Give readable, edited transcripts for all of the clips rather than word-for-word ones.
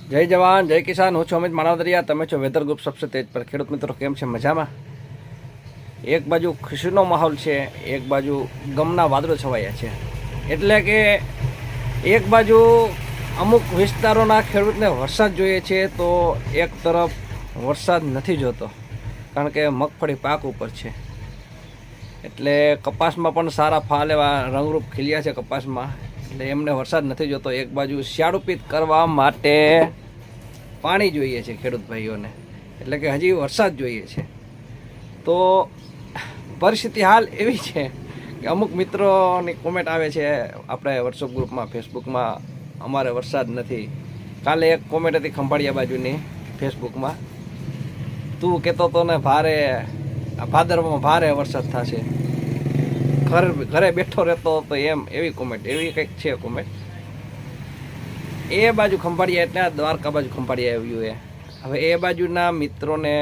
જય જવાન જય કિસાન। હું છું અમિત માણાવદરિયા, તમે છો વેધર ગ્રુપ સબસે તેજ પર। ખેડૂત મિત્રો કેમ છે? મજામાં? એક બાજુ ખુશીનો માહોલ છે, એક બાજુ ગમના વાદળો છવાયા છે। એટલે કે એક બાજુ અમુક વિસ્તારોના ખેડૂતને વરસાદ જોઈએ છે, તો એક તરફ વરસાદ નથી જોતો, કારણ કે મગફળી પાક ઉપર છે। એટલે કપાસમાં પણ સારા ફાલ એવા રંગરૂપ ખીલ્યા છે કપાસમાં, એટલે એમને વરસાદ નથી જોતો। એક બાજુ શિયાળુપિત કરવા માટે પાણી જોઈએ છે ખેડૂત ભાઈઓને, એટલે કે હજી વરસાદ જોઈએ છે। તો પરિસ્થિતિ હાલ એવી છે કે અમુક મિત્રોની કોમેન્ટ આવે છે આપણે વોટ્સઅપ ગ્રુપમાં, ફેસબુકમાં, અમારે વરસાદ નથી। કાલે એક કોમેન્ટ હતી ખંભાળિયા બાજુની ફેસબુકમાં, તું કહેતો તો ને ભાદરમાં ભારે વરસાદ થશે, ઘરે બેઠો રહેતો હતો એમ, એવી કોમેન્ટ, એવી કંઈક છે કોમેન્ટ। એ બાજુ ખંભાળિયા એટલે દ્વારકા બાજુ ખંભાળિયા આવ્યું એ। હવે એ બાજુના મિત્રોને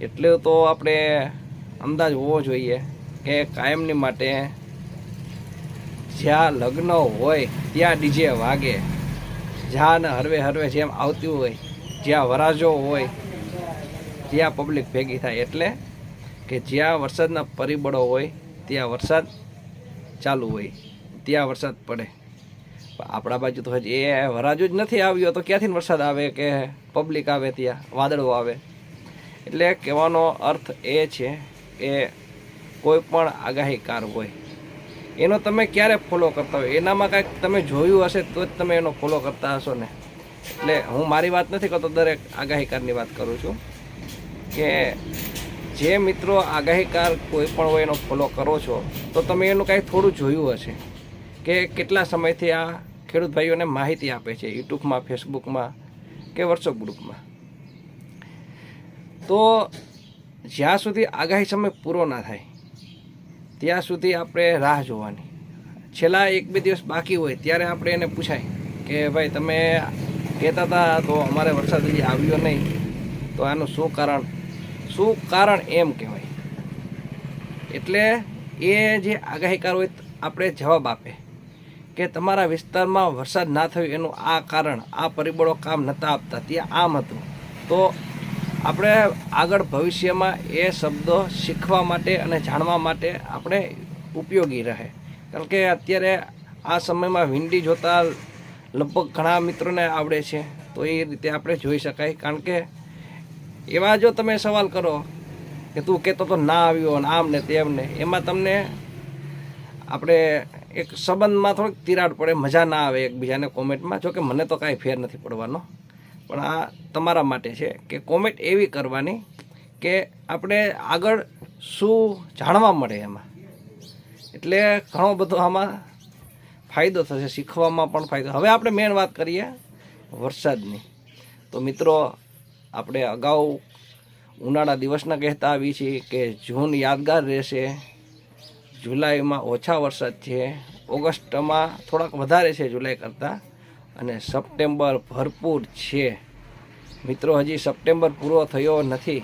એટલે તો આપણે અંદાજ હોવો જોઈએ કે કાયમની માટે જ્યાં લગ્ન હોય ત્યાં ડીજે વાગે, જ્યાં હરવે હરવે જેમ આવતી હોય, જ્યાં વરાજો હોય ત્યાં પબ્લિક ભેગી થાય। એટલે કે જ્યાં વરસાદના પરિબળો હોય ત્યાં વરસાદ ચાલુ હોય, ત્યાં વરસાદ પડે। આપણા બાજુ તો હજી એ વરાજો જ નથી આવ્યો, તો ક્યાંથી વરસાદ આવે કે પબ્લિક આવે, ત્યાં વાદળો આવે। એટલે કહેવાનો અર્થ એ છે કે કોઈ પણ આગાહીકાર હોય એનો તમે ક્યારે ફોલો કરતા હોય, એનામાં કાંઈક તમે જોયું હશે તો જ તમે એનો ફોલો કરતા હશો ને। એટલે હું મારી વાત નથી કરતો, દરેક આગાહીકારની વાત કરું છું કે જે મિત્રો આગાહીકાર કોઈ પણ હોય એનો ફોલો કરો છો, તો તમે એનું કાંઈ થોડું જોયું હશે કે કેટલા સમયથી આ ખેડૂત ભાઈઓને માહિતી આપે છે યુટ્યુબમાં, ફેસબુકમાં કે વોટ્સઅપ ગ્રુપમાં। તો જ્યાં સુધી આગાહી સમય પૂરો ના થાય ત્યાં સુધી આપણે રાહ જોવાની। છેલ્લા 1-2 દિવસ બાકી હોય ત્યારે આપણે એને પૂછાય કે ભાઈ તમે કહેતા હતા તો અમારે વરસાદ હજી આવ્યો નહીં, તો આનું શું કારણ એમ કહેવાય। એટલે એ જે આગાહીકાર હોય આપણે જવાબ આપે કે તમારા વિસ્તારમાં વરસાદ ના થયો એનું આ કારણ, આ પરિબળો કામ નહોતા આપતા, ત્યાં આમ હતું। તો આપણે આગળ ભવિષ્યમાં એ શબ્દો શીખવા માટે અને જાણવા માટે આપણે ઉપયોગી રહે। કારણ કે અત્યારે આ સમયમાં વિંડી જોતા લગભગ ઘણા મિત્રોને આવડે છે, તો એ રીતે આપણે જોઈ શકાય। કારણ કે એવા જો તમે સવાલ કરો કે તું કહેતો તો ના આવ્યો ને આમ ને તેમ ને, એમાં તમને આપણે એક સંબંધમાં થોડીક તિરાડ પડે, મજા ના આવે એકબીજાને કોમેન્ટમાં। જોકે મને તો કાંઈ ફેર નથી પડવાનો, પણ આ તમારા માટે છે કે કોમેન્ટ એવી કરવાની કે આપણે આગળ શું જાણવા મળે એમાં। એટલે ઘણો બધો આમાં ફાયદો થશે, શીખવામાં પણ ફાયદો। હવે આપણે મેન વાત કરીએ વરસાદની। તો મિત્રો, આપણે અગાઉ ઉનાળા દિવસના કહેતા આવી છીએ કે જૂન યાદગાર રહેશે, જુલાઈમાં ઓછા વરસાદ છે, ઓગસ્ટમાં થોડાક વધારે છે જુલાઈ કરતાં, અને સપ્ટેમ્બર ભરપૂર છે। મિત્રો, હજી સપ્ટેમ્બર પૂરો થયો નથી।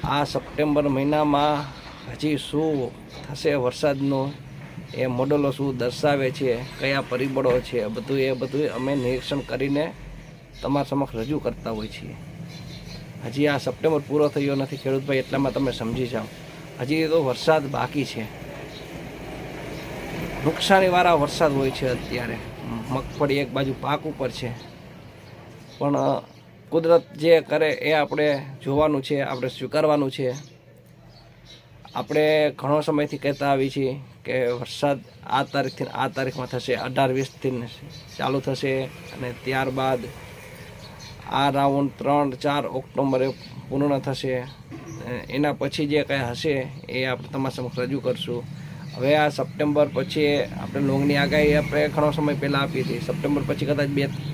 આ સપ્ટેમ્બર મહિનામાં હજી શું થશે વરસાદનું, એ મોડલો શું દર્શાવે છે, કયા પરિબળો છે, બધું અમે નિરીક્ષણ કરીને તમારા સમક્ષ રજૂ કરતા હોઈએ છીએ। હજી આ સપ્ટેમ્બર પૂરો થયો નથી ખેડૂતભાઈ, એટલામાં તમે સમજી જાઓ હજી તો વરસાદ બાકી છે। નુકસાનીવાળા વરસાદ હોય છે અત્યારે। મગફળી એક બાજુ પાક ઉપર છે, પણ કુદરત જે કરે એ આપણે જોવાનું છે, આપણે સ્વીકારવાનું છે। આપણે ઘણો સમયથી કહેતા આવી છીએ કે વરસાદ આ તારીખથી આ તારીખમાં થશે, 18-20થી ચાલુ થશે, અને ત્યારબાદ આ રાઉન્ડ 3-4 ઓક્ટોબરે પૂર્ણ થશે। એના પછી જે કંઈ હશે એ આપણે તમારા સમક્ષ રજૂ કરશું। હવે આ સપ્ટેમ્બર પછી આપણે લોંગની આગાહી આપણે ઘણો સમય પહેલાં આપી હતી, સપ્ટેમ્બર પછી કદાચ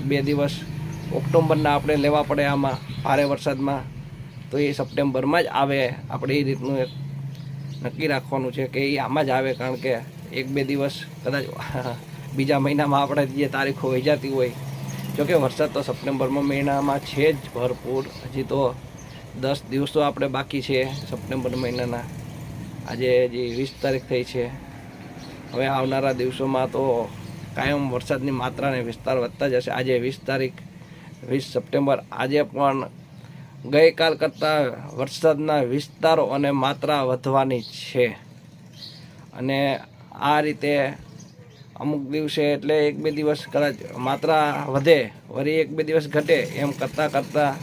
બે દિવસ ઓક્ટોબરના આપણે લેવા પડે આમાં ભારે વરસાદમાં, તો એ સપ્ટેમ્બરમાં જ આવે। આપણે એ રીતનું એક નક્કી રાખવાનું છે કે એ આમાં જ આવે, કારણ કે 1-2 દિવસ કદાચ બીજા મહિનામાં આપણે જે તારીખો વહી જતી હોય। જોકે વરસાદ તો સપ્ટેમ્બર મહિનામાં છે જ ભરપૂર, હજી તો 10 દિવસો આપણે બાકી છે સપ્ટેમ્બર મહિનાના। આજે હજી 20 તારીખ થઈ છે। હવે આવનારા દિવસોમાં તો કાયમ વરસાદની માત્રા અને વિસ્તાર વધતા જશે. આજે 20 તારીખ 20 સપ્ટેમ્બર, આજે પણ ગઈકાલ કરતાં વરસાદના વિસ્તારો અને માત્રા વધવાની છે. અને આ રીતે અમુક દિવસે એટલે 1-2 દિવસ કદાચ માત્રા વધે, વળી 1-2 દિવસ ઘટે, એમ કરતાં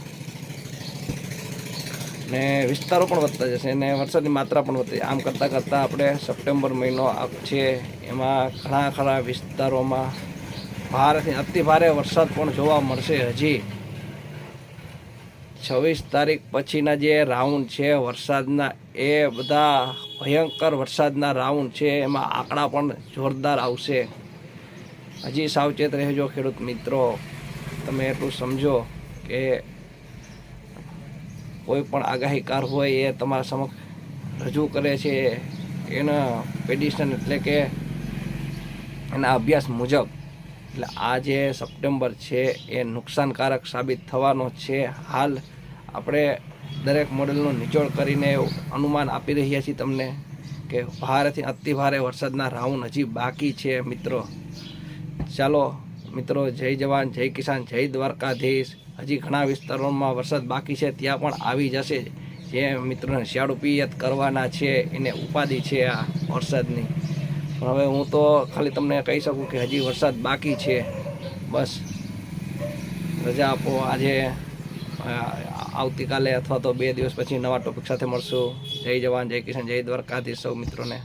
ને વિસ્તારો પણ વધતા જશે અને વરસાદની માત્રા પણ વધશે. આમ કરતાં આપણે સપ્ટેમ્બર મહિનો છે એમાં ઘણા ખરા વિસ્તારોમાં ભારેથી અતિ ભારે વરસાદ પણ જોવા મળશે. હજી 26 તારીખ પછીના જે રાઉન્ડ છે વરસાદના, એ બધા ભયંકર વરસાદના રાઉન્ડ છે. એમાં આંકડા પણ જોરદાર આવશે. હજી સાવચેત રહેજો ખેડૂત મિત્રો. તમે એટલું સમજો કે કોઈ પણ આગાહીકાર હોય એ તમારા સમક્ષ રજૂ કરે છે એના પેડિશન એટલે કે એના અભ્યાસ મુજબ. એટલે આ જે સપ્ટેમ્બર છે એ નુકસાનકારક સાબિત થવાનો છે. હાલ આપણે દરેક મોડેલનો નિચોડ કરીને અનુમાન આપી રહ્યા છીએ તમને કે ભારેથી અતિ ભારે વરસાદના રાઉન્ડ હજી બાકી છે મિત્રો. ચાલો મિત્રો, જય જવાન, જય કિસાન, જય દ્વારકાધીશ. હજી ઘણા વિસ્તારોમાં વરસાદ બાકી છે, ત્યાં પણ આવી જશે. જે મિત્રોને શિયાળુ પિયત કરવાના છે એને ઉપાધિ છે આ વરસાદની. પણ હવે હું તો ખાલી તમને કહી શકું કે હજી વરસાદ બાકી છે. બસ રજા આપો. આજે આવતીકાલે અથવા તો 2 દિવસ પછી નવા ટોપિક સાથે મળશું. જય જવાન, જય કિસાન, જય દ્વારકાધીશ સૌ મિત્રોને.